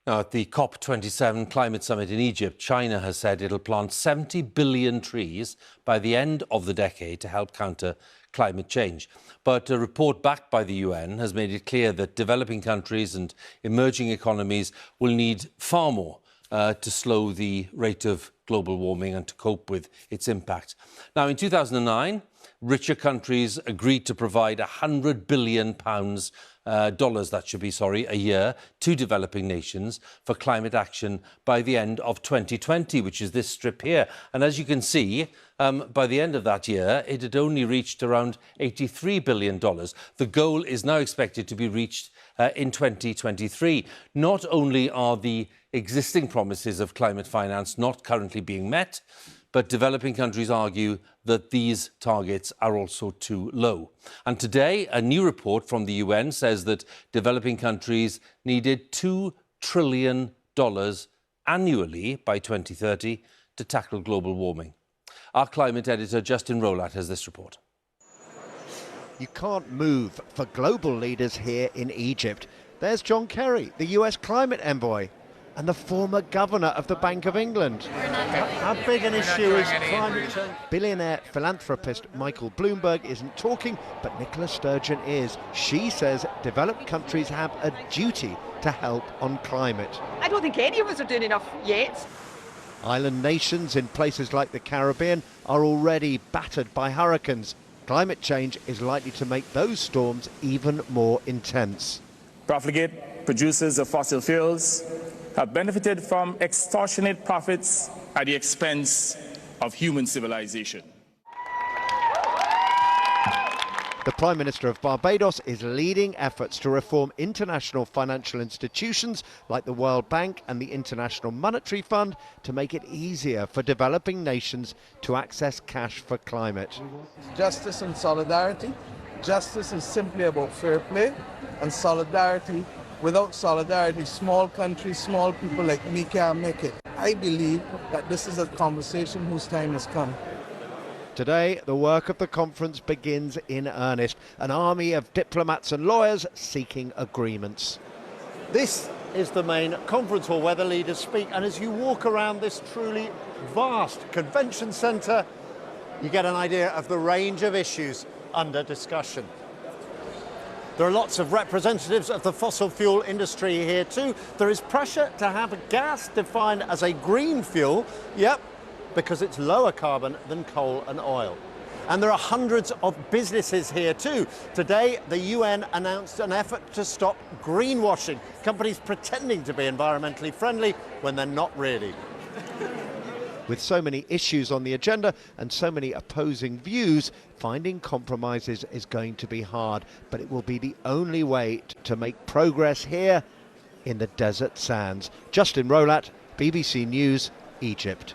Now, at the COP27 climate summit in Egypt, China has said it'll plant 70 billion trees by the end of the decade to help counter climate change. But a report backed by the UN has made it clear that developing countries and emerging economies will need far more to slow the rate of global warming and to cope with its impact. Now, in 2009, richer countries agreed to provide £100 billion a year to developing nations for climate action by the end of 2020, which is this strip here. And as you can see, by the end of that year, it had only reached around $83 billion. The goal is now expected to be reached in 2023. Not only are the existing promises of climate finance not currently being met, but developing countries argue that these targets are also too low. And today, a new report from the UN says that developing countries needed $2 trillion annually by 2030 to tackle global warming. Our climate editor, Justin Rowlatt, has this report. You can't move for global leaders here in Egypt. There's John Kerry, the US climate envoy, and the former governor of the Bank of England. How big an issue is climate change? Billionaire philanthropist Michael Bloomberg isn't talking, but Nicola Sturgeon is. She says developed countries have a duty to help on climate. I don't think any of us are doing enough yet. Island nations in places like the Caribbean are already battered by hurricanes. Climate change is likely to make those storms even more intense. Profligate producers of fossil fuels have benefited from extortionate profits at the expense of human civilization. The Prime Minister of Barbados is leading efforts to reform international financial institutions like the World Bank and the International Monetary Fund to make it easier for developing nations to access cash for climate. Justice and solidarity. Justice is simply about fair play, and solidarity. Without solidarity, small countries, small people like me can't make it. I believe that this is a conversation whose time has come. Today, the work of the conference begins in earnest. An army of diplomats and lawyers seeking agreements. This is the main conference hall where the leaders speak. And as you walk around this truly vast convention centre, you get an idea of the range of issues under discussion. There are lots of representatives of the fossil fuel industry here too. There is pressure to have gas defined as a green fuel, yep, because it's lower carbon than coal and oil. And there are hundreds of businesses here too. Today, the UN announced an effort to stop greenwashing, companies pretending to be environmentally friendly when they're not really. With so many issues on the agenda and so many opposing views, finding compromises is going to be hard, but it will be the only way to make progress here in the desert sands. Justin Rowlatt, BBC News, Egypt.